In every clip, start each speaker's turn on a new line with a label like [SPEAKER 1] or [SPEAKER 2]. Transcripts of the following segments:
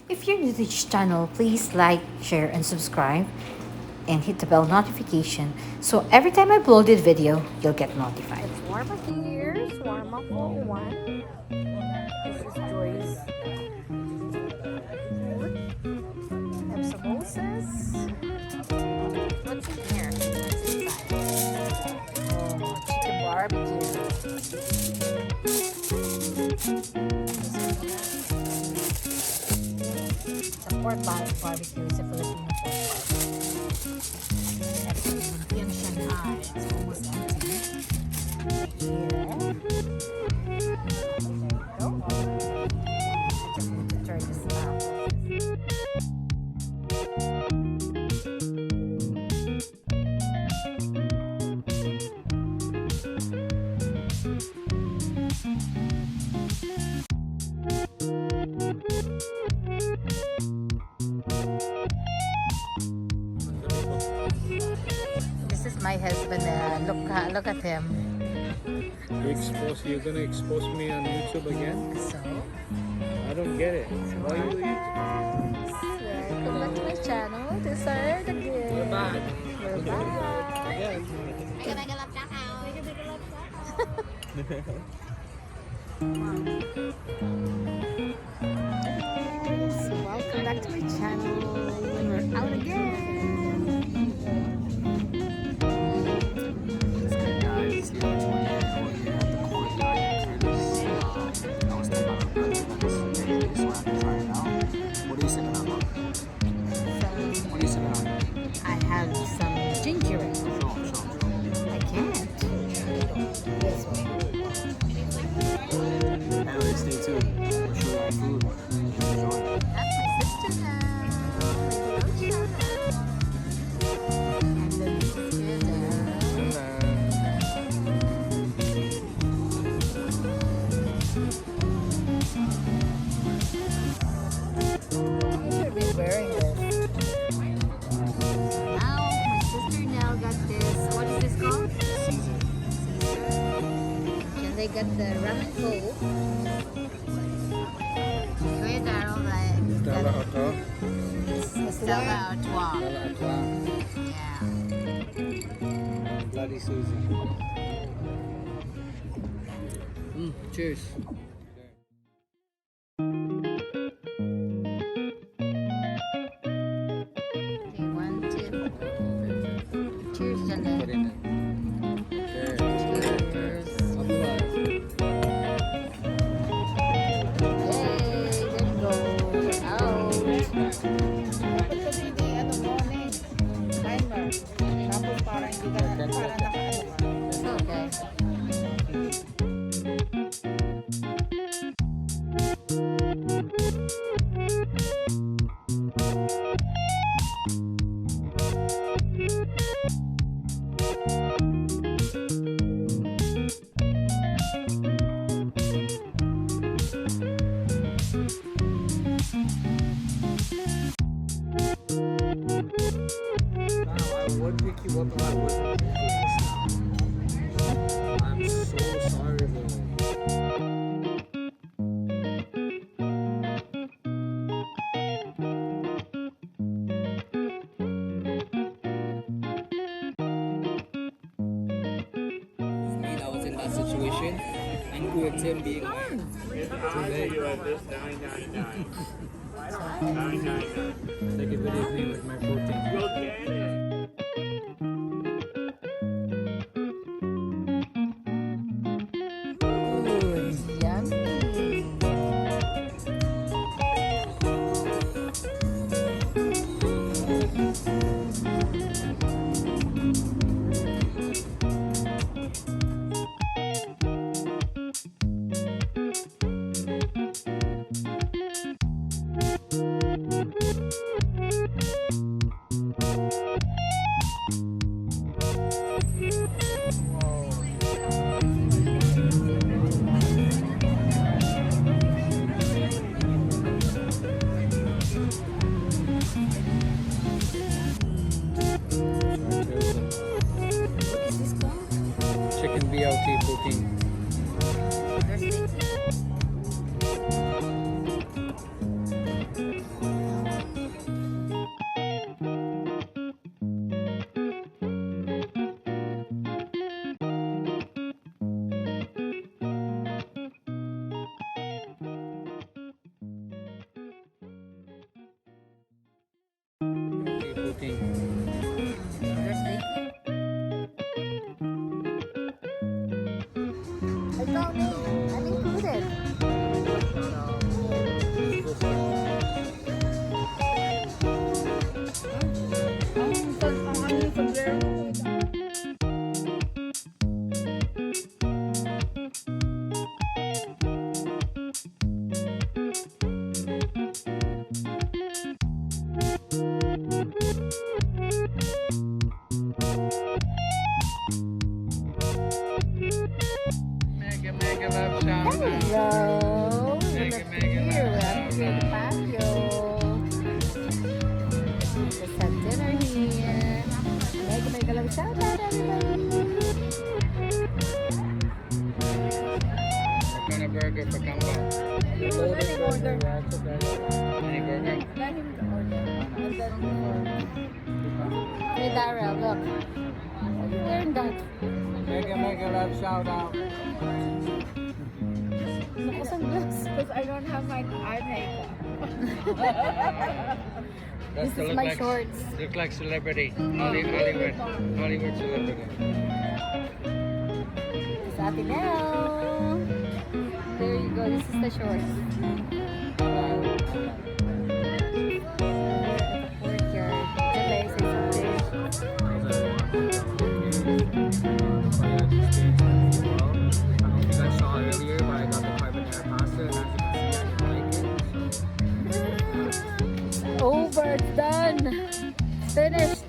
[SPEAKER 1] If you're new to this channel, please like, share, and subscribe. And hit the bell notification so every time I upload a video, you'll get notified.
[SPEAKER 2] It's warm up here. Warm up for one. This is Joy's food. We have samosas. What's in here? What's inside? Oh, chicken barbecue. It's a pork barbecue. It's a Filipino pork barbecue. That's in Shanghai. It's almost empty. This is my husband. Look at him.
[SPEAKER 3] You're gonna expose me on YouTube again?
[SPEAKER 2] So,
[SPEAKER 3] I don't get it. Why you?
[SPEAKER 2] welcome back to my channel. Dessert again.
[SPEAKER 3] We're back.
[SPEAKER 2] We're back.
[SPEAKER 3] Again.
[SPEAKER 2] Yes, welcome back to my channel. We're out again.
[SPEAKER 4] It's good, guys. You know which one you're going here at the courtyard. I was thinking about the presidents. Maybe so I have to try it out. What are you sipping on, Mom? What are you sipping on?
[SPEAKER 2] I have some ginger ale.
[SPEAKER 4] Show 'em, show 'em.
[SPEAKER 2] I can't. This one.
[SPEAKER 4] Anyway, stay tuned. We'll show you our food. Enjoy.
[SPEAKER 2] That's my sister now. And then this is I should be wearing this. Now my sister now got this. What is this called?
[SPEAKER 4] Caesar.
[SPEAKER 2] And they got the ramen bowl. Kuya Daryl, like,
[SPEAKER 3] Stella Artois.
[SPEAKER 2] Stella Artois.
[SPEAKER 3] Stella Artois.
[SPEAKER 2] Yeah.
[SPEAKER 3] Bloody Susie. Cheers.
[SPEAKER 2] Okay, 1, 2. Cheers, Janlei.
[SPEAKER 3] Put in it.
[SPEAKER 2] Cheers.
[SPEAKER 3] Otherwise,
[SPEAKER 2] Yay, there you go. Out.
[SPEAKER 5] Dapat kasi hindi, ano mo, timer. Tapos parang hindi ka na, parang nakaano ka.
[SPEAKER 2] It's okay.
[SPEAKER 3] I would pick you up if I wasn't drinking this now. I'm so sorry, bro. Me, I was in that situation, and poor Tim being like, too late. Take a video of me with my protein.
[SPEAKER 2] Ooh, yummy.
[SPEAKER 3] everything.
[SPEAKER 2] There's the... Ikaw, I'm included.
[SPEAKER 5] Ang ano yung sombrero ko.
[SPEAKER 3] Mega, mega love shout out.
[SPEAKER 2] Hello.
[SPEAKER 3] Mega,
[SPEAKER 2] Look
[SPEAKER 3] mega
[SPEAKER 2] here.
[SPEAKER 3] love
[SPEAKER 2] We're
[SPEAKER 3] shout
[SPEAKER 2] at the
[SPEAKER 3] out.
[SPEAKER 2] patio. Just had dinner here. Mega love shout out, everybody.
[SPEAKER 3] What kind of burger for combo?
[SPEAKER 5] Order.
[SPEAKER 3] Any burger?
[SPEAKER 5] Let him order. And then before.
[SPEAKER 2] Hey, Daryl, look. Why are you wearing that?
[SPEAKER 3] Mega, mega love shout out.
[SPEAKER 2] Nakasunglass.
[SPEAKER 5] Because I don't have my eye makeup.
[SPEAKER 2] This is my shorts.
[SPEAKER 3] Look like celebrity. Hollywood celebrity.
[SPEAKER 2] Sa atin now. There you go. This is the shorts. Courtyard. Janlei, say something.
[SPEAKER 4] You guys saw earlier, but I got the carbonara pasta, and as you can see, I didn't like it.
[SPEAKER 2] Over. It's done. It's finished.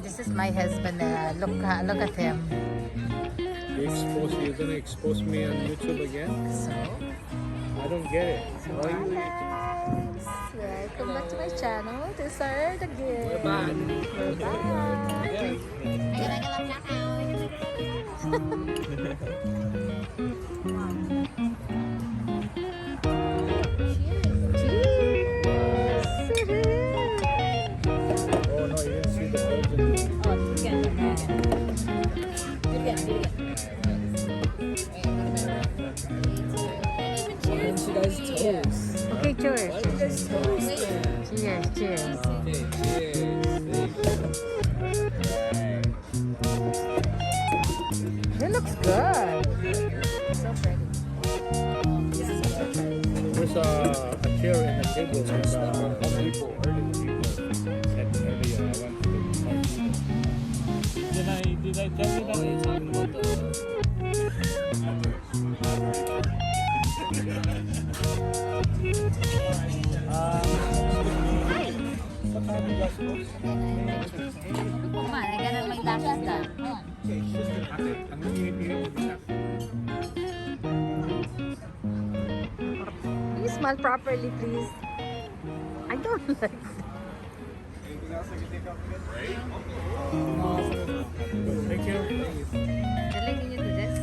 [SPEAKER 2] This is my husband. Look at him.
[SPEAKER 3] You're gonna expose me on YouTube again?
[SPEAKER 2] So,
[SPEAKER 3] I don't get it. Why you?
[SPEAKER 2] guys, welcome back to my channel. These are the gifts.
[SPEAKER 3] We're back.
[SPEAKER 2] We're back.
[SPEAKER 3] Yeah. Oh no, you didn't see the Belgian.
[SPEAKER 5] Oh, do it again.
[SPEAKER 3] You guys toast.
[SPEAKER 2] Okay, cheers.
[SPEAKER 3] Why you guys toast?
[SPEAKER 2] Cheers, cheers.
[SPEAKER 3] Okay, cheers.
[SPEAKER 2] It looks good. So pretty.
[SPEAKER 3] There's a chair and a table and Home Depot. Said earlier I went to the Home Depot. Did I tell you that?
[SPEAKER 4] You're talking about the...
[SPEAKER 3] What time you guys close?
[SPEAKER 2] Come on, I gotta make lashes done. Come on.
[SPEAKER 3] Ate, ang init-init mo siya.
[SPEAKER 2] Can you smile properly, please? I don't like that.
[SPEAKER 3] Anything else I can take off again? Take care of it.
[SPEAKER 2] Janlei, can you do this?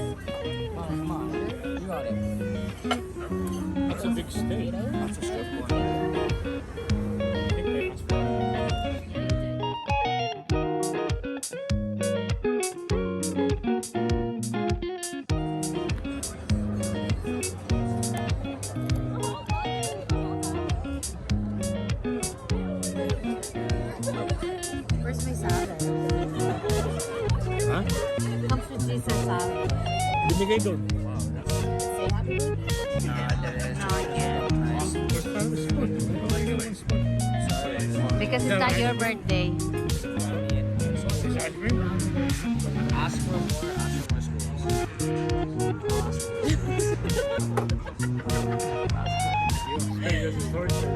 [SPEAKER 4] Come on. You got it.
[SPEAKER 3] That's a big steak.
[SPEAKER 4] That's a strip one.
[SPEAKER 3] I think they asked for it.
[SPEAKER 2] Where's my salad?
[SPEAKER 3] Ha?
[SPEAKER 2] Comes with this salad.
[SPEAKER 3] Binigay doon.
[SPEAKER 2] Say happy birthday. No, I can't.
[SPEAKER 3] Where's the spoon? Why you want spoon?
[SPEAKER 2] Because it's not your birthday.
[SPEAKER 3] Is ice cream?
[SPEAKER 4] Ask for more scrolls.
[SPEAKER 3] You expect us to torture.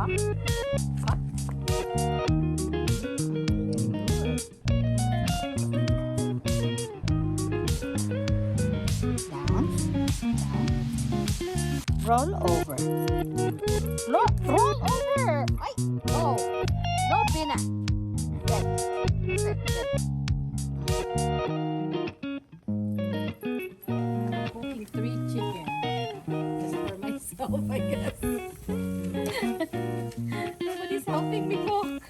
[SPEAKER 2] Up. Cut. Down. Down. Roll over. Roll over. Ay, no. No, Pina. Good. Good, good. I'm cooking 3 chicken. Just for myself, I guess. Nobody's helping me cook.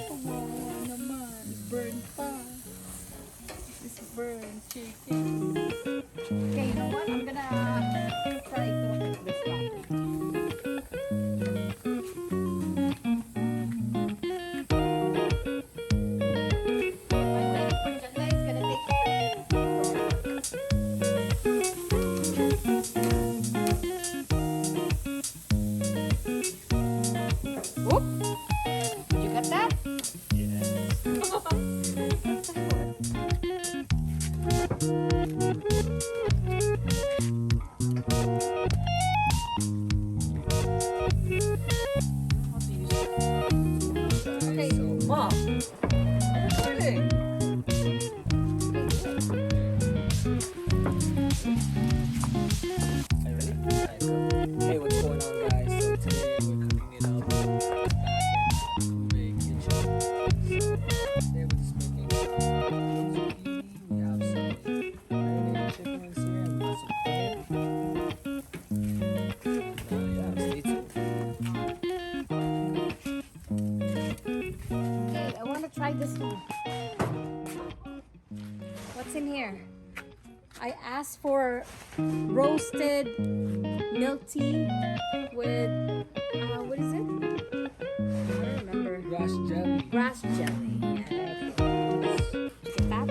[SPEAKER 2] Kawawa naman. Burn pa. This is burn chicken. Okay, you know what? I'm gonna try to cook this topic.
[SPEAKER 4] Hey, what's going on, guys? So today we're cooking it up back in the kitchen. So today we're just making zucchini. We have some marinated chickens here, and we have some corn. Yeah, stay tuned.
[SPEAKER 2] Okay, I want to try this one. What's in here? I asked for roasted milk tea with, what is it? I don't remember.
[SPEAKER 4] Grass jelly.
[SPEAKER 2] Grass jelly. Yeah, there you go. Get that?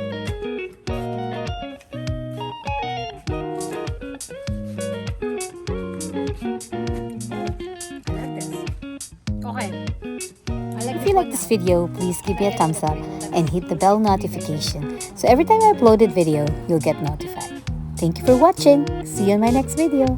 [SPEAKER 2] I like this. Okay.
[SPEAKER 1] If you like this video, please give me a thumbs up and hit the bell notification so every time I uploaded video, you'll get notified. Thank you for watching. See you in my next video.